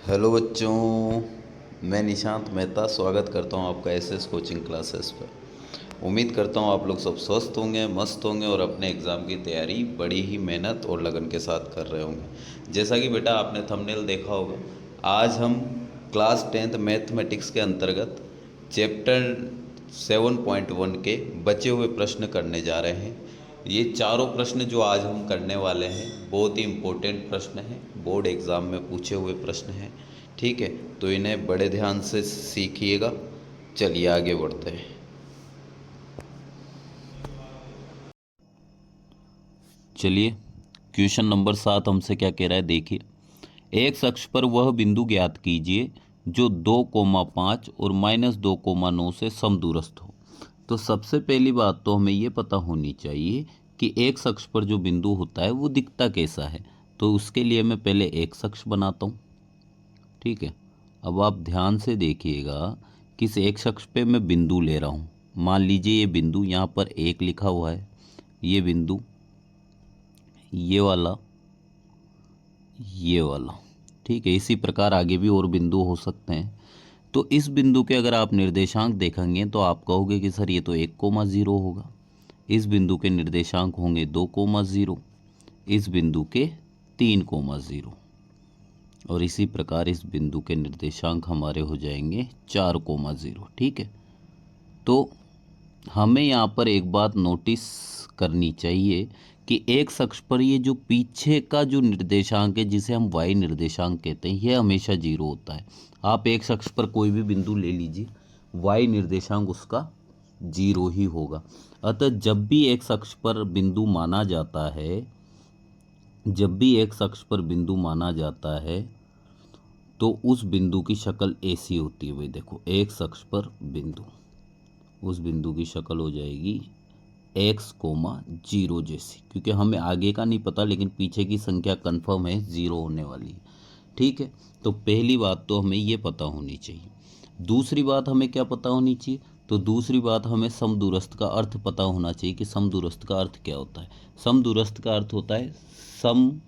Hello बच्चों, मैं निशांत मेहता स्वागत करता हूं आपका एसएस कोचिंग क्लासेस पर। उम्मीद करता हूं आप लोग सब स्वस्थ होंगे, मस्त होंगे और अपने एग्ज़ाम की तैयारी बड़ी ही मेहनत और लगन के साथ कर रहे होंगे। जैसा कि बेटा आपने थंबनेल देखा होगा, आज हम क्लास 10th मैथमेटिक्स के अंतर्गत चैप्टर 7.1 के बचे हुए प्रश्न करने जा रहे हैं। ये चारों प्रश्न जो आज हम करने वाले हैं बहुत ही इम्पोर्टेंट प्रश्न हैं, बोर्ड एग्ज़ाम में पूछे हुए प्रश्न हैं। ठीक है, तो इन्हें बड़े ध्यान से सीखिएगा। चलिए आगे बढ़ते हैं। चलिए, क्वेश्चन नंबर 7 हमसे क्या कह रहा है, देखिए। एक अक्ष पर वह बिंदु ज्ञात कीजिए जो 2,5 और -2,9 से समदूरस्थ हो। तो सबसे पहली बात तो हमें ये पता होनी चाहिए कि एक अक्ष पर जो बिंदु होता है वो दिखता कैसा है। तो उसके लिए मैं पहले एक अक्ष बनाता हूँ। ठीक है, अब आप ध्यान से देखिएगा, किस एक अक्ष पे मैं बिंदु ले रहा हूँ। मान लीजिए ये बिंदु यहाँ पर एक लिखा हुआ है, ये बिंदु, ये वाला, ये वाला। ठीक है, इसी प्रकार आगे भी और बिंदु हो सकते हैं। तो इस बिंदु के अगर आप निर्देशांक देखेंगे तो आप कहोगे कि सर ये तो 1,0 होगा। इस बिंदु के निर्देशांक होंगे 2,0, इस बिंदु के 3,0 और इसी प्रकार इस बिंदु के निर्देशांक हमारे हो जाएंगे 4,0। ठीक है, तो हमें यहाँ पर एक बात नोटिस करनी चाहिए कि एक अक्ष पर ये जो पीछे का जो निर्देशांक है, जिसे हम y निर्देशांक कहते हैं, यह हमेशा 0 होता है। आप एक अक्ष पर कोई भी बिंदु ले लीजिए, y निर्देशांक उसका 0 ही होगा। अतः जब भी एक अक्ष पर बिंदु माना जाता है, जब भी एक अक्ष पर बिंदु माना जाता है तो उस बिंदु की शक्ल ऐसी होती है। भाई देखो, एक अक्ष पर बिंदु, उस बिंदु की शक्ल हो जाएगी x,0 जैसी, क्योंकि हमें आगे का नहीं पता लेकिन पीछे की संख्या कंफर्म है 0 होने वाली है। ठीक है, तो पहली बात तो हमें ये पता होनी चाहिए। दूसरी बात हमें क्या पता होनी चाहिए, तो दूसरी बात हमें समदूरस्थ का अर्थ पता होना चाहिए कि समदूरस्थ का अर्थ क्या होता है। समदूरस्थ का अर्थ होता है सम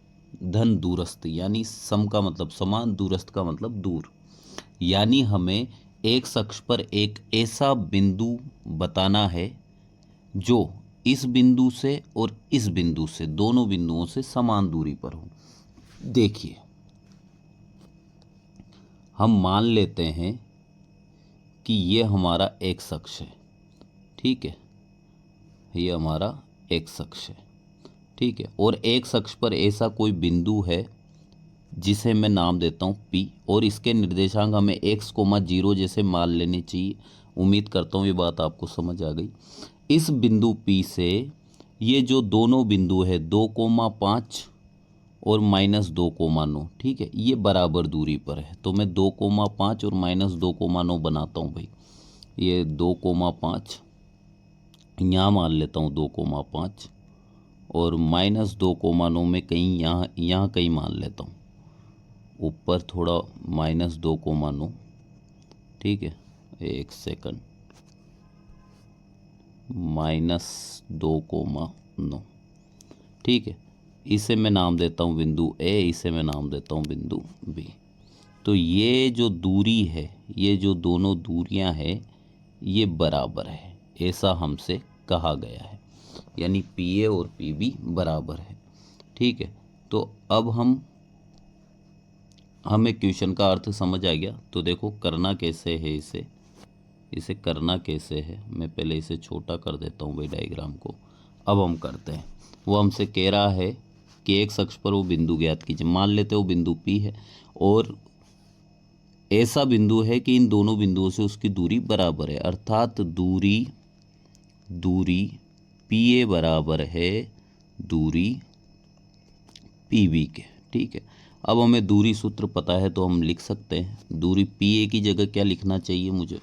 धन दूरस्थ, यानी सम का मतलब समान, दूरस्थ का मतलब दूर। यानी हमें एक अक्ष पर एक ऐसा बिंदु बताना है जो इस बिंदु से और इस बिंदु से, दोनों बिंदुओं से समान दूरी पर हो। देखिए, हम मान लेते हैं कि ये हमारा एक्स अक्ष है। ठीक है, ये हमारा एक्स अक्ष है। ठीक है, और एक्स अक्ष पर ऐसा कोई बिंदु है जिसे मैं नाम देता हूँ P, और इसके निर्देशांक हमें x,0 जैसे मान लेने चाहिए। उम्मीद करता हूँ ये बात आपको समझ आ गई। इस बिंदु P से ये जो दोनों बिंदु है 2,5 और -2,9, ठीक है, ये बराबर दूरी पर है। तो मैं 2,5 और -2,9 बनाता हूँ भाई। ये 2,5 यहाँ मान लेता हूँ, 2,5 और -2,9 में कहीं यहाँ कहीं मान लेता हूँ, ऊपर थोड़ा -2,9। ठीक है, एक सेकंड, -2,9। ठीक है, इसे मैं नाम देता हूँ बिंदु ए, इसे मैं नाम देता हूँ बिंदु बी। तो ये जो दूरी है, ये जो दोनों दूरियां हैं, ये बराबर है, ऐसा हमसे कहा गया है। यानी पी ए और पी बी बराबर है। ठीक है, तो अब हमें क्वेश्चन का अर्थ समझ आ गया। तो देखो करना कैसे है, इसे करना कैसे है, मैं पहले इसे छोटा कर देता हूँ भाई डायग्राम को। अब हम करते हैं। वो हमसे कह रहा है कि एक अक्ष पर वो बिंदु ज्ञात कीजिए। मान लेते हो बिंदु P है और ऐसा बिंदु है कि इन दोनों बिंदुओं से उसकी दूरी बराबर है, अर्थात दूरी PA बराबर है दूरी PB के। ठीक है, अब हमें दूरी सूत्र पता है तो हम लिख सकते हैं। दूरी PA की जगह क्या लिखना चाहिए मुझे,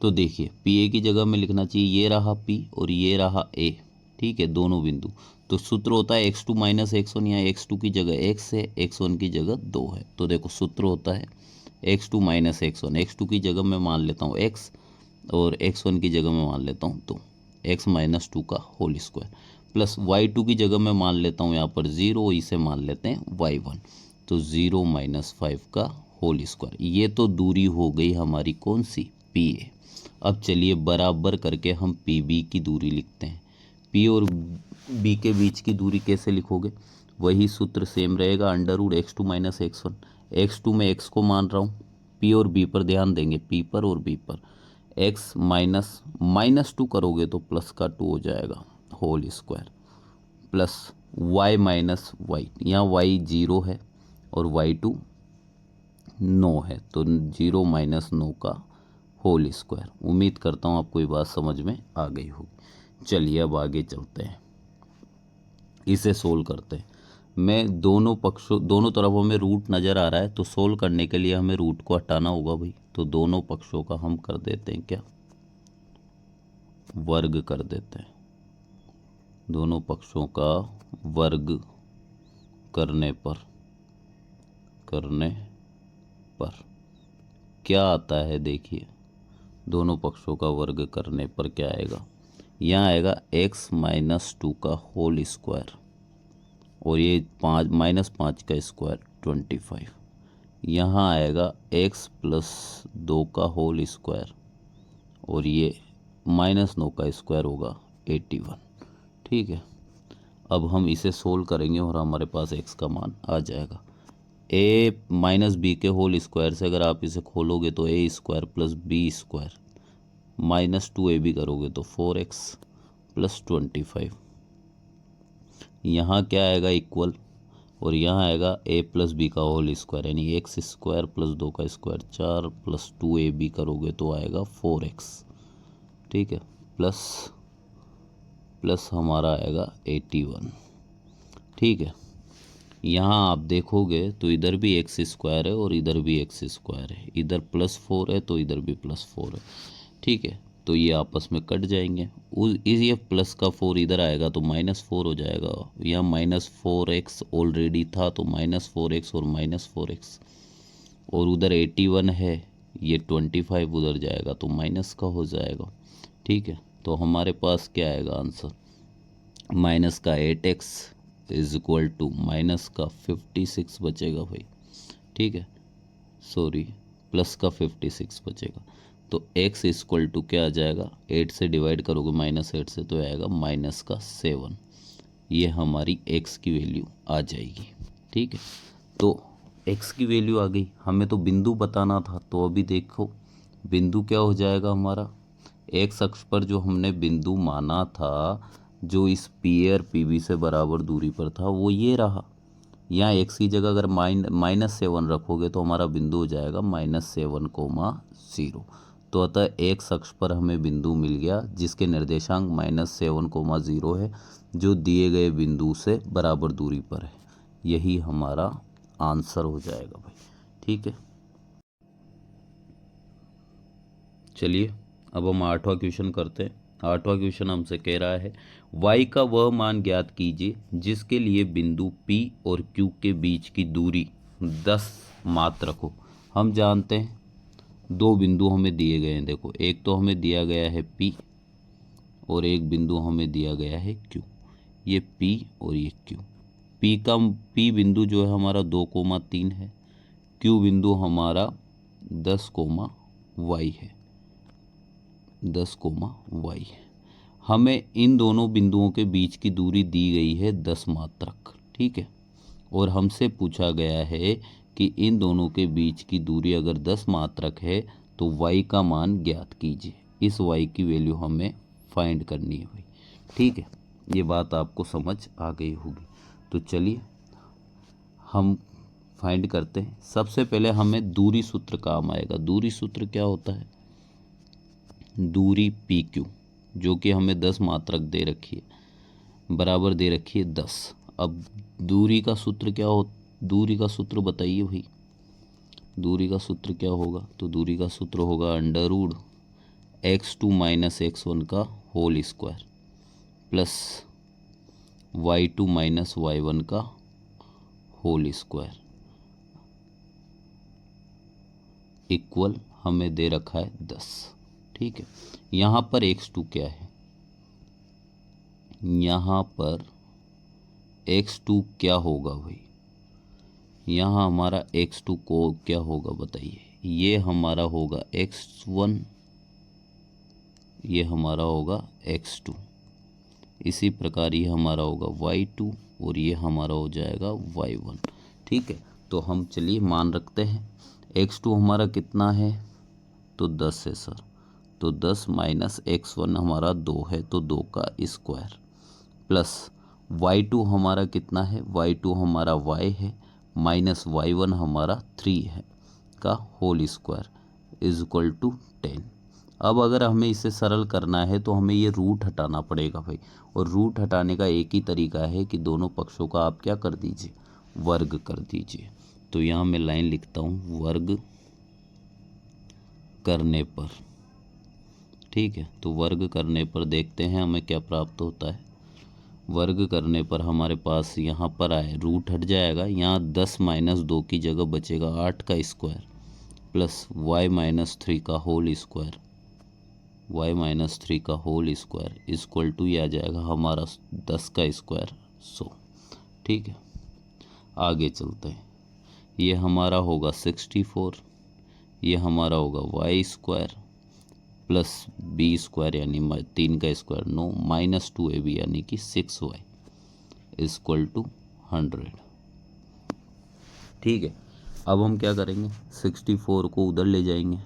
तो देखिए PA की जगह में लिखना चाहिए, ये रहा P और ये रहा A। ठीक है, दोनों बिंदु। तो सूत्र होता है x2 - x1, या x2 की जगह x है, x1 की जगह 2 है। तो देखो सूत्र होता है x2 - x1, x2 की जगह मैं मान लेता हूँ x और x1 की जगह मैं मान लेता हूँ 2, x - 2 का होल स्क्वायर, प्लस y2 की जगह मैं मान लेता हूँ यहाँ पर 0, इसे मान लेते हैं y1, तो 0 - 5 का होल स्क्वायर। ये तो दूरी हो गई हमारी कौन सी, पी ए। अब चलिए बराबर करके हम पी बी की दूरी लिखते हैं। पी और बी के बीच की दूरी कैसे लिखोगे, वही सूत्र सेम रहेगा, √x2 - x1। x2 में x को मान रहा हूँ, पी और बी पर ध्यान देंगे, पी पर और बी पर। x -2 करोगे तो प्लस का 2 हो जाएगा whole square, plus y - y, यहाँ y 0 है और y2 9 है, तो 0 - 9 का होल स्क्वायर। उम्मीद करता हूँ आपको ये बात समझ में आ गई होगी। चलिए अब आगे चलते हैं, इसे सोल्व करते हैं। मैं दोनों तरफों में रूट नज़र आ रहा है, तो सोल्व करने के लिए हमें रूट को हटाना होगा भाई। तो दोनों पक्षों का हम कर देते हैं क्या, वर्ग कर देते हैं। दोनों पक्षों का वर्ग करने पर क्या आता है, देखिए दोनों पक्षों का वर्ग करने पर क्या आएगा, यहाँ आएगा x - 2 का होल स्क्वायर और ये 5 का स्क्वायर 25। यहाँ आएगा x + 2 का होल स्क्वायर और ये -9 का स्क्वायर होगा 81। ठीक है, अब हम इसे सोल्व करेंगे और हमारे पास x का मान आ जाएगा। a - b के होल स्क्वायर से अगर आप इसे खोलोगे तो a² + b² -2ab करोगे तो 4x + 25। यहाँ क्या आएगा इक्वल, और यहाँ आएगा a + b का होल स्क्वायर यानी x² + 2 का स्क्वायर 4 + 2ab करोगे तो आएगा 4x। ठीक है, प्लस हमारा आएगा 81। ठीक है, यहाँ आप देखोगे तो इधर भी x² है और इधर भी x² है, इधर +4 है तो इधर भी +4 है। ठीक है, तो ये आपस में कट जाएंगे। ये प्लस का 4 इधर आएगा तो -4 हो जाएगा। यहाँ -4x ऑलरेडी था तो -4x और -4x, और उधर 81 है, ये 25 उधर जाएगा तो माइनस का हो जाएगा। ठीक है, तो हमारे पास क्या आएगा आंसर, माइनस का 8x = माइनस का 56 बचेगा भाई। ठीक है, सॉरी प्लस का 56 बचेगा। तो x = क्या आ जाएगा, 8 से डिवाइड करोगे -8 से तो आएगा -7। ये हमारी x की वैल्यू आ जाएगी। ठीक है, तो x की वैल्यू आ गई, हमें तो बिंदु बताना था। तो अभी देखो बिंदु क्या हो जाएगा हमारा, x अक्ष पर जो हमने बिंदु माना था, जो इस पी ए और पी बी से बराबर दूरी पर था, वो ये रहा। यहाँ x की जगह अगर -7 रखोगे तो हमारा बिंदु हो जाएगा -7, 0। तो अतः x अक्ष पर हमें बिंदु मिल गया जिसके निर्देशांक -7, 0 है, जो दिए गए बिंदु से बराबर दूरी पर है। यही हमारा आंसर हो जाएगा भाई। ठीक है, चलिए अब हम 8वां क्वेश्चन करते हैं। 8वां क्वेश्चन हमसे कह रहा है y का वह मान ज्ञात कीजिए जिसके लिए बिंदु P और Q के बीच की दूरी 10 मात्रक हो। हम जानते हैं दो बिंदु हमें दिए गए हैं, देखो एक तो हमें दिया गया है P और एक बिंदु हमें दिया गया है Q। ये P और ये Q। P बिंदु जो है हमारा 2,3 है, Q बिंदु हमारा 10,y है, 10,y है। हमें इन दोनों बिंदुओं के बीच की दूरी दी गई है 10 मात्रक। ठीक है, और हमसे पूछा गया है कि इन दोनों के बीच की दूरी अगर 10 मात्रक है तो y का मान ज्ञात कीजिए। इस y की वैल्यू हमें फाइंड करनी है भाई। ठीक है, ये बात आपको समझ आ गई होगी। तो चलिए हम फाइंड करते हैं। सबसे पहले हमें दूरी सूत्र काम आएगा। दूरी सूत्र क्या होता है, दूरी PQ जो कि हमें 10 मात्रक दे रखी है, बराबर दे रखी है 10। अब दूरी का सूत्र क्या हो, दूरी का सूत्र बताइए भाई, दूरी का सूत्र क्या होगा। तो दूरी का सूत्र होगा √x2 - x1 का whole square plus y2 - y1 का होल स्क्वायर इक्वल हमें दे रखा है 10। ठीक है, यहाँ पर x2 क्या है, यहाँ पर x2 क्या होगा भाई, यहाँ हमारा x2 को क्या होगा बताइए, ये हमारा होगा x1, ये हमारा होगा x2, इसी प्रकार ये हमारा होगा y2 और ये हमारा हो जाएगा y1। ठीक है, तो हम चलिए मान रखते हैं x2 हमारा कितना है, तो 10 है सर, तो 10 माइनस x1 हमारा 2 है, तो 2 का स्क्वायर, प्लस y2 हमारा कितना है, y2 हमारा y है, माइनस y1 हमारा 3 है का whole square is equal to 10। अब अगर हमें इसे सरल करना है तो हमें ये रूट हटाना पड़ेगा भाई, और रूट हटाने का एक ही तरीका है कि दोनों पक्षों का आप क्या कर दीजिए, वर्ग कर दीजिए। तो यहाँ मैं लाइन लिखता हूँ, वर्ग करने पर, ठीक है, तो वर्ग करने पर देखते हैं हमें क्या प्राप्त होता है। वर्ग करने पर हमारे पास यहाँ पर आए रूट हट जाएगा, यहाँ 10 माइनस 2 की जगह बचेगा 8 का स्क्वायर, प्लस y माइनस 3 का होल स्क्वायर, y माइनस 3 का होल स्क्वायर इक्वल टू ये आ जाएगा हमारा 10 का स्क्वायर 100। ठीक है, आगे चलते हैं, ये हमारा होगा 64, ये हमारा होगा y square plus B square यानी 3 का स्क्वायर 9 माइनस 2ab यानी कि 6y इक्वल टू 100। ठीक है, अब हम क्या करेंगे, 64 को उधर ले जाएंगे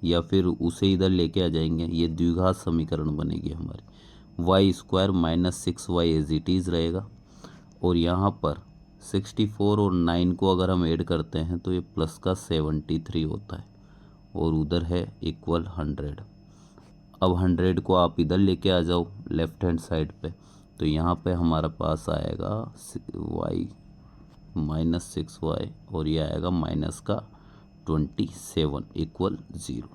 या फिर उसे इधर लेके आ जाएंगे, ये द्विघात समीकरण बनेगी हमारी, Y square minus 6y as it is रहेगा, और यहाँ पर 64 और 9 को अगर हम ऐड करते हैं तो ये प्लस का 73 होता है, और उधर है इक्वल 100। अब 100 को आप इधर लेके आ जाओ लेफ्ट हैंड साइड पे, तो यहाँ पे हमारा पास आएगा y माइनस 6y और ये आएगा माइनस का 27 इक्वल 0।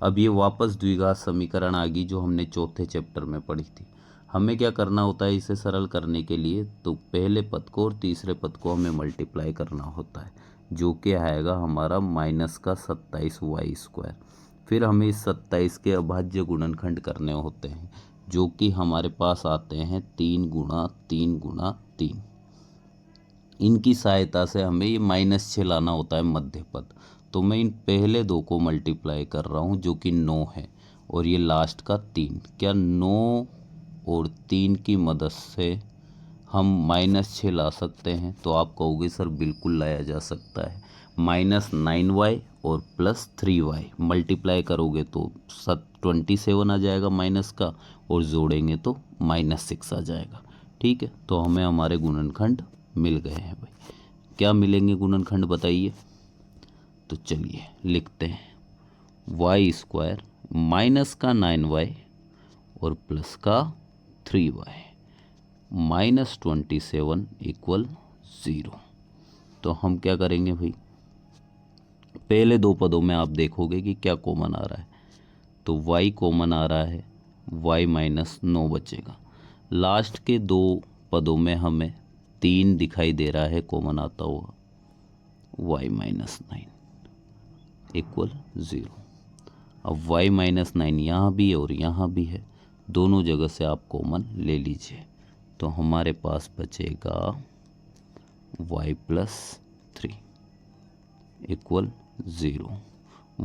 अब ये वापस द्विघात समीकरण आ गई जो हमने चौथे चैप्टर में पढ़ी थी। हमें क्या करना होता है इसे सरल करने के लिए, तो पहले पद को और तीसरे पद को हमें मल्टीप्लाई करना होता है, जो कि आएगा हमारा माइनस का 27y स्क्वायर। फिर हमें इस 27 के अभाज्य गुणनखंड करने होते हैं, जो कि हमारे पास आते हैं 3 गुणा 3 गुणा 3। इनकी सहायता से हमें ये -6 लाना होता है मध्य पद। तो मैं इन पहले दो को मल्टीप्लाई कर रहा हूँ जो कि 9 है, और ये लास्ट का 3। क्या 9 और 3 की मदद से हम -6 ला सकते हैं? तो आप कहोगे सर बिल्कुल लाया जा सकता है। -9y और +3y मल्टीप्लाई करोगे तो 27 आ जाएगा माइनस का, और जोड़ेंगे तो -6 आ जाएगा। ठीक है, तो हमें हमारे गुणनखंड मिल गए हैं भाई। क्या मिलेंगे गुणनखंड बताइए? तो चलिए लिखते हैं, वाई स्क्वायर माइनस का 9y और प्लस का 3y -27 इक्वल 0। तो हम क्या करेंगे भाई, पहले दो पदों में आप देखोगे कि क्या कॉमन आ रहा है, तो y कॉमन आ रहा है, y -9 बचेगा। लास्ट के दो पदों में हमें 3 दिखाई दे रहा है कॉमन आता हुआ, y -9 इक्वल 0। अब y -9 यहाँ भी है और यहाँ भी है, दोनों जगह से आप कॉमन ले लीजिए, तो हमारे पास बचेगा y + 3 इक्वल 0।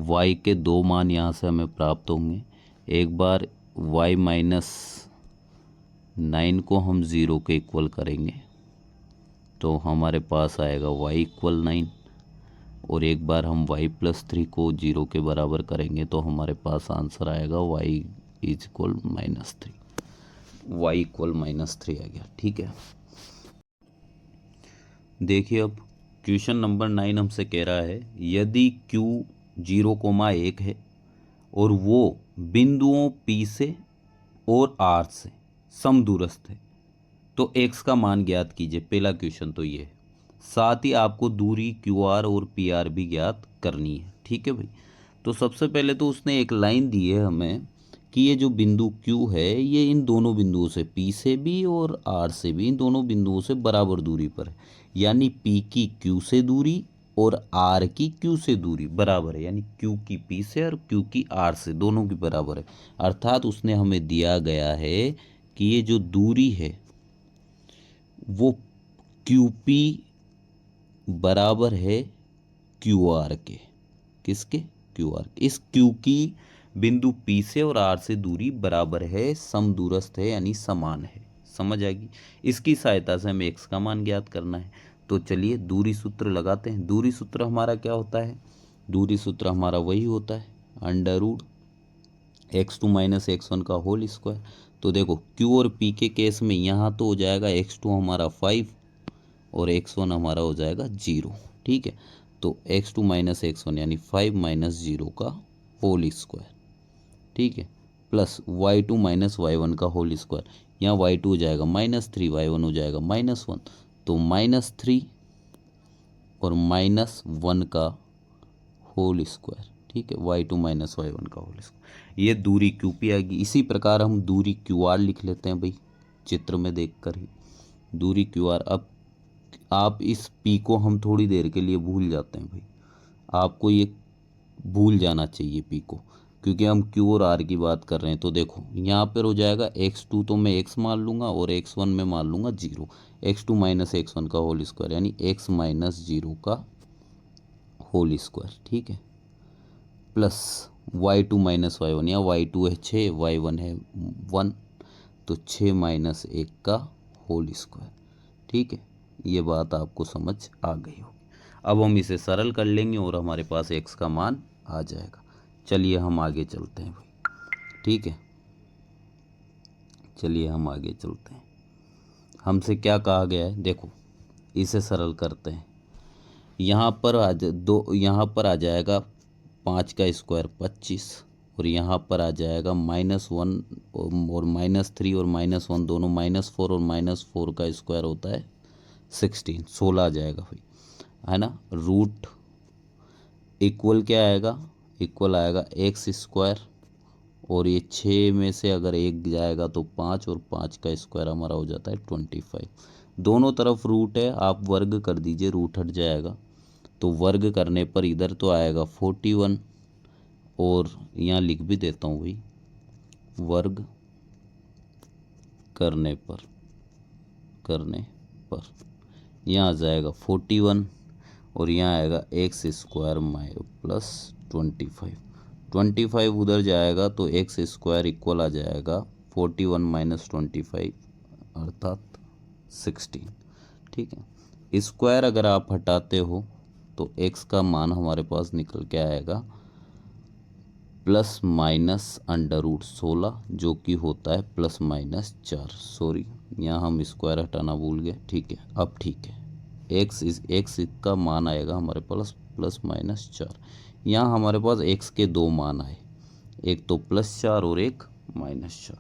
y के दो मान यहाँ से हमें प्राप्त होंगे। एक बार y -9 को हम 0 के इक्वल करेंगे तो हमारे पास आएगा y इक्वल 9, और एक बार हम y + 3 को 0 के बराबर करेंगे तो हमारे पास आंसर आएगा y इक्वल -3। y इक्वल -3 आ गया। ठीक है, देखिए अब क्वेश्चन नंबर 9 हमसे कह रहा है, यदि q 0,1 है और वो बिंदुओं P से और R से समदूरस्थ है तो x का मान ज्ञात कीजिए। पहला क्वेश्चन तो ये है, साथ ही आपको दूरी QR और PR भी ज्ञात करनी है। ठीक है भाई, तो सबसे पहले तो उसने एक लाइन दी है हमें कि ये जो बिंदु Q है ये इन दोनों बिंदुओं से, P से भी और R से भी, इन दोनों बिंदुओं से बराबर दूरी पर है, यानी P की Q से दूरी और R की Q से दूरी बराबर है, यानी Q की P से और Q की R से दोनों की बराबर है। अर्थात उसने हमें दिया गया है कि ये जो दूरी है वो QP बराबर है क्यू आर के। किसके? Q R. इस क्यू की बिंदु पी से और आर से दूरी बराबर है, समदूरस्थ है यानी समान है। समझ आ गई? इसकी सहायता से हमें एक्स का मान ज्ञात करना है। तो चलिए दूरी सूत्र लगाते हैं। दूरी सूत्र हमारा क्या होता है? दूरी सूत्र हमारा वही होता है under root x2 minus x1 का होल स्क्वायर। तो देखो q और p के केस में यहाँ तो हो जाएगा x2 हमारा 5 और x1 हमारा हो जाएगा 0। ठीक है, तो x2 माइनस x1 यानी 5 माइनस 0 का होल स्क्वायर। ठीक है, प्लस y2 माइनस y1 का होल स्क्वायर। यहाँ y2 हो जाएगा -3, y1 हो जाएगा -1, तो -3 और -1 का होल स्क्वायर। ठीक है, y2 माइनस y1 का होल स्क्वायर। ये दूरी क्यू पी आएगी। इसी प्रकार हम दूरी क्यू आर लिख लेते हैं भाई, चित्र में देखकर ही दूरी क्यू आर। अब आप इस पी को हम थोड़ी देर के लिए भूल जाते हैं भाई, आपको ये भूल जाना चाहिए पी को, क्योंकि हम क्यू और आर की बात कर रहे हैं। तो देखो यहाँ पर हो जाएगा x2 तो मैं x मान लूँगा और x1 में मान लूँगा 0। x2 माइनस x1 का होल स्क्वायर यानी x माइनस 0 का होल स्क्वायर। ठीक है, प्लस y2 माइनस y1, या y2 है 6, y1 है 1, तो 6 माइनस 1 का होल स्क्वायर। ठीक है, ये बात आपको समझ आ गई होगी। अब हम इसे सरल कर लेंगे और हमारे पास x का मान आ जाएगा। चलिए हम आगे चलते हैं भाई। ठीक है, चलिए हम आगे चलते हैं। हमसे क्या कहा गया है, देखो इसे सरल करते हैं। यहाँ पर यहाँ पर आ जाएगा 5 का स्क्वायर 25, और यहाँ पर आ जाएगा -1 और -3 और -1 दोनों -4 और -4 का स्क्वायर होता है 16 आ जाएगा भाई, है ना। रूट इक्वल क्या आएगा? इक्वल आएगा एक्स स्क्वायर, और ये 6 में से अगर 1 जाएगा तो 5, और 5 का स्क्वायर हमारा हो जाता है 25। दोनों तरफ रूट है, आप वर्ग कर दीजिए, रूट हट जाएगा। तो वर्ग करने पर इधर तो आएगा 41, और यहाँ लिख भी देता हूँ भाई, वर्ग करने पर यहाँ आ जाएगा 41, और यहाँ आएगा एक्स स्क्वायर प्लस 25 उधर जाएगा तो एक्स स्क्वायर इक्वल आ जाएगा 41 माइनस 25 अर्थात 16। ठीक है, स्क्वायर अगर आप हटाते हो तो एक्स का मान हमारे पास निकल के आएगा प्लस माइनस अंडर रूट 16, जो कि होता है प्लस माइनस 4। सॉरी, यहाँ हम स्क्वायर हटाना भूल गए। ठीक है, अब ठीक है, एक्स का मान आएगा हमारे पास प्लस माइनस 4। यहाँ हमारे पास एक्स के दो मान आए, एक तो +4 और एक -4।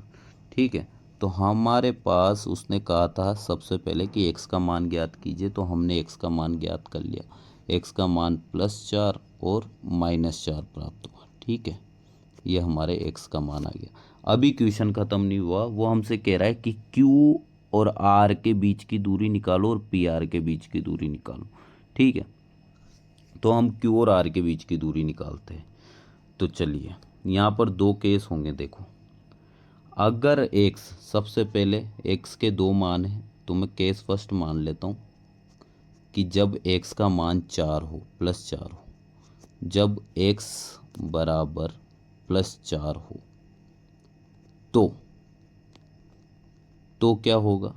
ठीक है, तो हमारे पास उसने कहा था सबसे पहले कि एक्स का मान ज्ञात कीजिए, तो हमने एक्स का मान ज्ञात कर लिया। एक्स का मान +4 और -4 प्राप्त हुआ। ठीक है, ये हमारे एक्स का मान आ गया। अभी क्वेश्चन ख़त्म नहीं हुआ, वो हमसे कह रहा है कि क्यू और आर के बीच की दूरी निकालो और पी आर के बीच की दूरी निकालो। ठीक है, तो हम क्यू और आर के बीच की दूरी निकालते हैं। तो चलिए, यहाँ पर दो केस होंगे। देखो, अगर एक्स, सबसे पहले एक्स के दो मान हैं, तो मैं केस फर्स्ट मान लेता हूँ कि जब एक्स का मान 4 हो, +4 हो, जब एक्स बराबर +4 हो तो क्या होगा?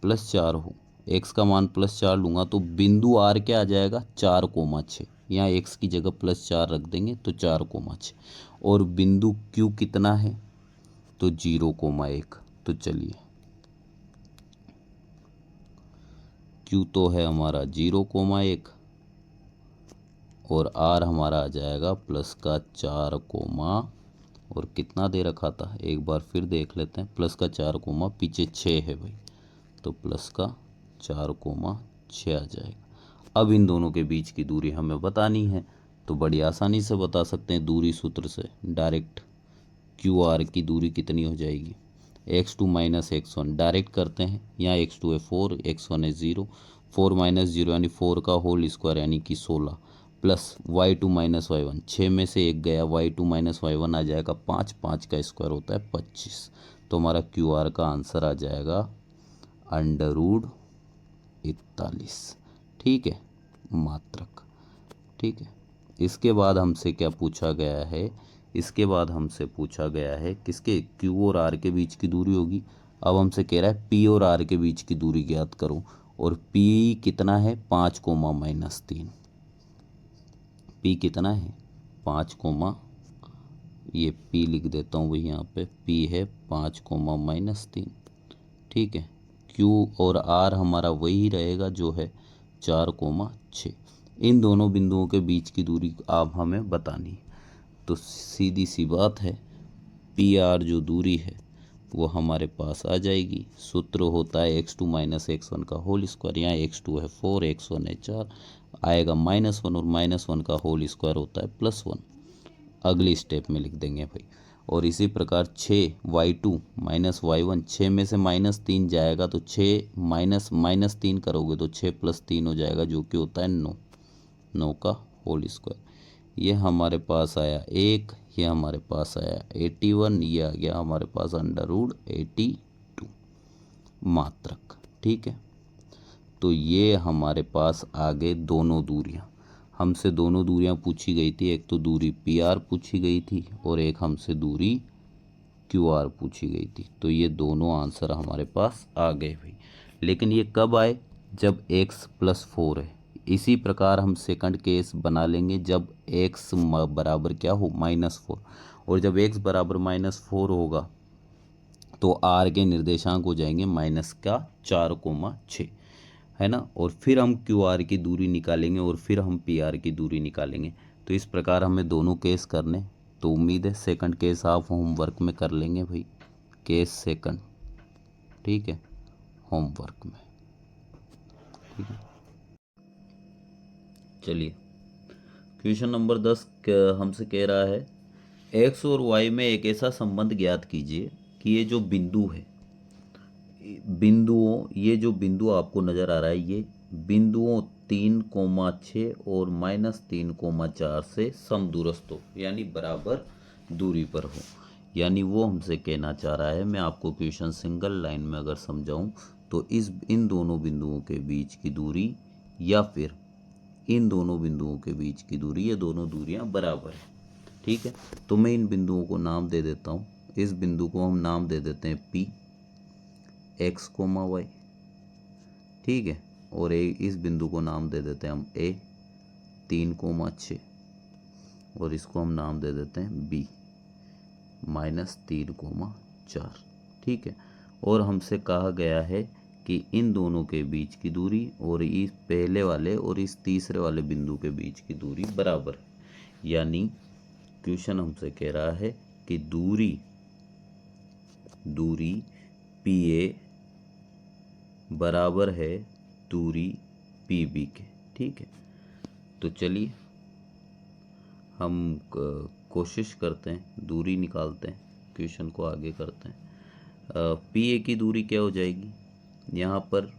+4 हो, एक्स का मान +4 लूँगा तो बिंदु आर क्या आ जाएगा? 4,6। यहाँ एक्स की जगह +4 रख देंगे तो 4,6, और बिंदु क्यू कितना है? तो 0,1। तो चलिए, क्यू तो है हमारा 0,1, और आर हमारा आ जाएगा प्लस का 4 और कितना दे रखा था, एक बार फिर देख लेते हैं। प्लस का 4 पीछे 6 है भाई, तो प्लस का 4,6 आ जाएगा। अब इन दोनों के बीच की दूरी हमें बतानी है, तो बड़ी आसानी से बता सकते हैं दूरी सूत्र से डायरेक्ट। क्यू आर की दूरी कितनी हो जाएगी? x2 माइनस x1 डायरेक्ट करते हैं। यहाँ x2 है 4, x1 है 0, 4 माइनस 0 यानी 4 का होल स्क्वायर यानी कि 16, प्लस y2 माइनस y1, 6 में से 1 गया, y2 माइनस y1 आ जाएगा 5, 5 का स्क्वायर होता है 25। तो हमारा क्यू आर का आंसर आ जाएगा √41। ठीक है, मात्रक। ठीक है, इसके बाद हमसे क्या पूछा गया है, इसके बाद हमसे पूछा गया है किसके, Q और R के बीच की दूरी होगी। अब हमसे कह रहा है P और R के बीच की दूरी ज्ञात करो, और P कितना है 5 कोमा माइनस 3। P कितना है 5 कोमा, ये P लिख देता हूँ भाई यहाँ पे, P है 5 कोमा माइनस 3। ठीक है, Q और R हमारा वही रहेगा जो है 4 कोमा 6। इन दोनों बिंदुओं के बीच की दूरी आप हमें बतानी है। तो सीधी सी बात है, पी आर जो दूरी है वो हमारे पास आ जाएगी। सूत्र होता है x2 माइनस x1 का होल स्क्वायर। यहाँ x2 है 4, x1 है 4, आएगा -1, और -1 का होल स्क्वायर होता है +1। अगली स्टेप में लिख देंगे भाई। और इसी प्रकार 6y2 माइनस y1, 6 में से -3 जाएगा तो 6 माइनस 3 करोगे तो 6 + 3 हो जाएगा, जो कि होता है 9, 9 का होल स्क्वायर। ये हमारे पास आया 1, ये हमारे पास आया 81, ये आ गया हमारे पास √82 मात्रक। ठीक है, तो ये हमारे पास आगे दोनों दूरियां, हमसे दोनों दूरियां पूछी गई थी। एक तो दूरी पी आर पूछी गई थी और एक हमसे दूरी क्यू आर पूछी गई थी। तो ये दोनों आंसर हमारे पास आ गए भाई। लेकिन ये कब आए, जब x + 4 है। इसी प्रकार हम सेकंड केस बना लेंगे जब x बराबर क्या हो -4, और जब x बराबर -4 होगा तो r के निर्देशांक हो जाएंगे -4,6, है ना। और फिर हम क्यू आर की दूरी निकालेंगे और फिर हम पी आर की दूरी निकालेंगे। तो इस प्रकार हमें दोनों केस करने। तो उम्मीद है सेकंड केस आप होमवर्क में कर लेंगे भाई, केस सेकंड। ठीक है, होमवर्क में। ठीक है, चलिए क्वेश्चन नंबर 10 हमसे कह रहा है x और y में एक ऐसा संबंध ज्ञात कीजिए कि ये जो बिंदु है, बिंदुओं, ये जो बिंदु आपको नज़र आ रहा है, ये बिंदुओं 3,6 और -3,4 से समदूरस्थ हो, यानी बराबर दूरी पर हो। यानी वो हमसे कहना चाह रहा है, मैं आपको क्वेश्चन सिंगल लाइन में अगर समझाऊं तो इन दोनों बिंदुओं के बीच की दूरी, या फिर इन दोनों बिंदुओं के बीच की दूरी, ये दोनों दूरियां बराबर है। ठीक है, तो मैं इन बिंदुओं को नाम दे देता हूँ। इस बिंदु को हम नाम दे देते हैं P, x, y। ठीक है, और इस बिंदु को नाम दे देते हैं हम A, 3,6, और इसको हम नाम दे देते हैं B, -3,4। ठीक है, और हमसे कहा गया है कि इन दोनों के बीच की दूरी और इस पहले वाले और इस तीसरे वाले बिंदु के बीच की दूरी बराबर है। यानी क्वेश्चन हमसे कह रहा है कि दूरी PA बराबर है दूरी PB के। ठीक है, तो चलिए हम कोशिश करते हैं, दूरी निकालते हैं, क्वेश्चन को आगे करते हैं। PA की दूरी क्या हो जाएगी, यहाँ पर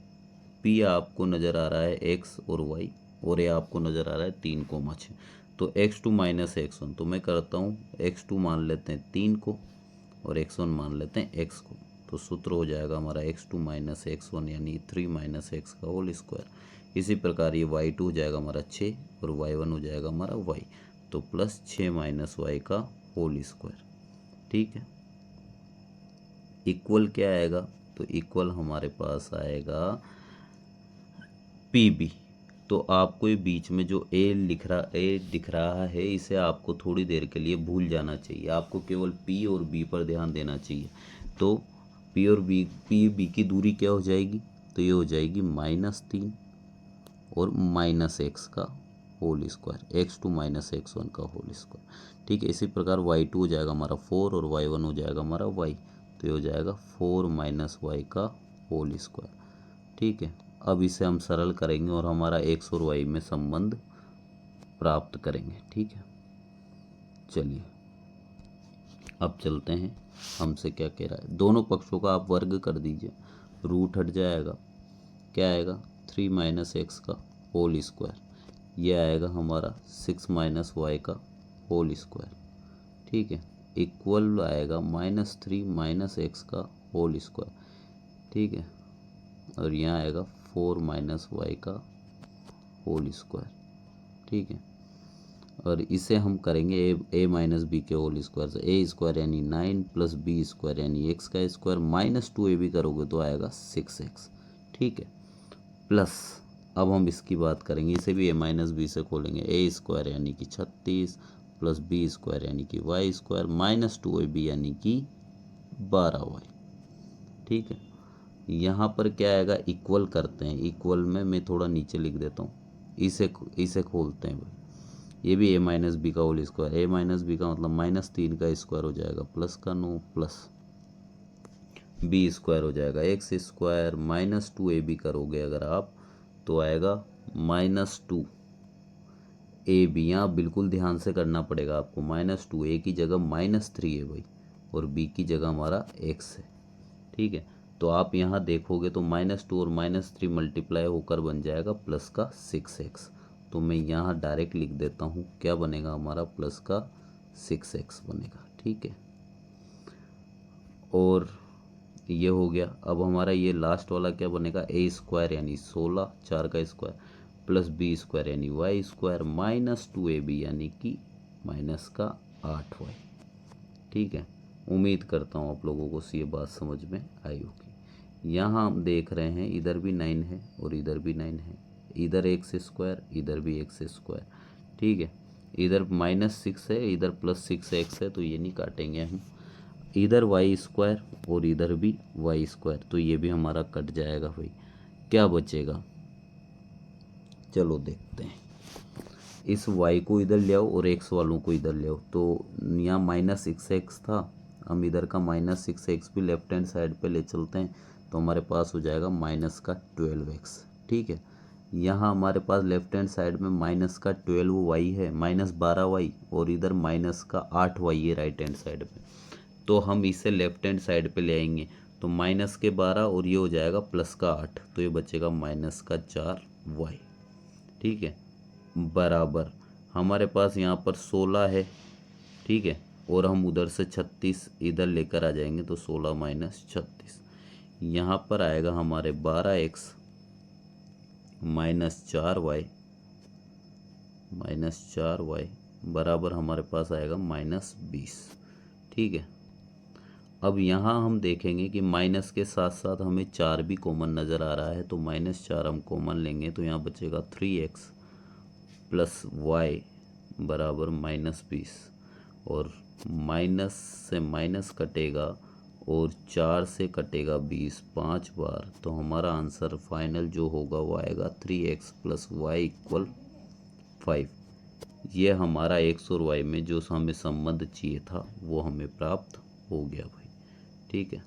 P आपको नज़र आ रहा है x और y, और ये आपको नज़र आ रहा है 3,6। तो x2 माइनस x1, तो मैं करता हूँ x2 मान लेते हैं 3 को और x1 मान लेते हैं x को। तो सूत्र हो जाएगा हमारा x2 माइनस x1 यानी 3 माइनस x का होल स्क्वायर। इसी प्रकार ये y2 हो जाएगा हमारा 6 और y1 हो जाएगा हमारा y, तो +6 माइनस y का होल स्क्वायर। ठीक है, इक्वल क्या आएगा, तो इक्वल हमारे पास आएगा PB। तो आपको ये बीच में जो ए दिख रहा है, इसे आपको थोड़ी देर के लिए भूल जाना चाहिए। आपको केवल P और B पर ध्यान देना चाहिए। तो P और B की दूरी क्या हो जाएगी, तो ये हो जाएगी -3 और -x का whole square, x2 minus x1 का होल स्क्वायर। ठीक है, इसी प्रकार y2 हो जाएगा हमारा 4 और y1 हो जाएगा हमारा y, तो ये हो जाएगा 4 माइनस y का होल स्क्वायर। ठीक है, अब इसे हम सरल करेंगे और हमारा x और y में संबंध प्राप्त करेंगे। ठीक है, चलिए अब चलते हैं, हमसे क्या कह रहा है। दोनों पक्षों का आप वर्ग कर दीजिए, रूट हट जाएगा, क्या आएगा 3 माइनस x का होल स्क्वायर, ये आएगा हमारा 6 माइनस y का होल स्क्वायर। ठीक है, इक्वल आएगा -3 माइनस x का होल स्क्वायर। ठीक है, और यहाँ आएगा 4 माइनस y का होल स्क्वायर, ठीक है। और इसे हम करेंगे ए माइनस बी के होल स्क्वायर से, ए स्क्वायर यानी 9 प्लस बी स्क्वायर यानी एक्स का स्क्वायर माइनस 2ab करोगे तो आएगा 6x, ठीक है। प्लस अब हम इसकी बात करेंगे, इसे भी ए माइनस बी से खोलेंगे, ए स्क्वायर यानी कि 36 प्लस बी स्क्वायर यानी कि वाई स्क्वायर माइनस 2ab यानी कि 12y, ठीक है। यहाँ पर क्या आएगा, इक्वल करते हैं, इक्वल में मैं थोड़ा नीचे लिख देता हूँ, इसे खोलते हैं भाई, ये भी ए माइनस बी का होल स्क्वायर, ए माइनस बी का मतलब -3 का स्क्वायर हो जाएगा प्लस का 9 प्लस बी स्क्वायर हो जाएगा एक्स स्क्वायर माइनस 2ab करोगे अगर आप तो आएगा -2ab। यहाँ बिल्कुल ध्यान से करना पड़ेगा आपको, -2, ए की जगह -3 है भाई और बी की जगह हमारा x है, ठीक है। तो आप यहाँ देखोगे तो -2 और -3 मल्टीप्लाई होकर बन जाएगा प्लस का 6x। तो मैं यहाँ डायरेक्ट लिख देता हूँ, क्या बनेगा हमारा, प्लस का 6x बनेगा, ठीक है। और ये हो गया। अब हमारा ये लास्ट वाला क्या बनेगा, ए स्क्वायर यानी 16, 4 का स्क्वायर प्लस बी स्क्वायर यानी वाई स्क्वायर माइनस 2ab यानी कि माइनस का 8y, ठीक है। उम्मीद करता हूँ आप लोगों को ये बात समझ में आई होगी। यहाँ हम देख रहे हैं इधर भी 9 है और इधर भी 9 है, इधर एक्स स्क्वायर इधर भी एक्स स्क्वायर, ठीक है। इधर -6 है इधर +6x है तो ये नहीं काटेंगे हम, इधर वाई स्क्वायर और इधर भी वाई स्क्वायर तो ये भी हमारा कट जाएगा भाई। क्या बचेगा, चलो देखते हैं। इस y को इधर ले आओ और x वालों को इधर ले आओ, तो यहाँ -6x था, हम इधर का -6x भी लेफ्ट हैंड साइड पे ले चलते हैं तो हमारे पास हो जाएगा माइनस का 12x, ठीक है। यहाँ हमारे पास लेफ्ट हैंड साइड में माइनस का 12y है, -12y और इधर माइनस का 8y है राइट हैंड साइड पे, तो हम इसे लेफ्ट हैंड साइड पे ले आएंगे तो माइनस के 12 और ये हो जाएगा प्लस का 8 तो ये बचेगा माइनस का 4y, ठीक है। बराबर हमारे पास यहाँ पर 16 है, ठीक है, और हम उधर से 36 इधर लेकर आ जाएंगे तो 16 माइनस 36 यहाँ पर आएगा हमारे 12x माइनस 4y बराबर हमारे पास आएगा -20, ठीक है। अब यहाँ हम देखेंगे कि माइनस के साथ साथ हमें 4 भी कॉमन नज़र आ रहा है तो -4 हम कॉमन लेंगे तो यहाँ बचेगा 3x प्लस y बराबर -20 और माइनस से माइनस कटेगा और 4 से कटेगा 20 5 बार तो हमारा आंसर फाइनल जो होगा वो आएगा 3x प्लस y = 5। ये हमारा x और y में जो हमें संबंध चाहिए था वो हमें प्राप्त हो गया भाई, ठीक है।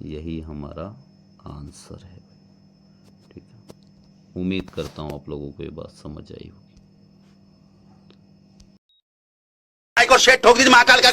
यही हमारा आंसर है भाई, ठीक है। उम्मीद करता हूँ आप लोगों को ये बात समझ आई होगी। को शेट ठोक दीजिए महाकाल का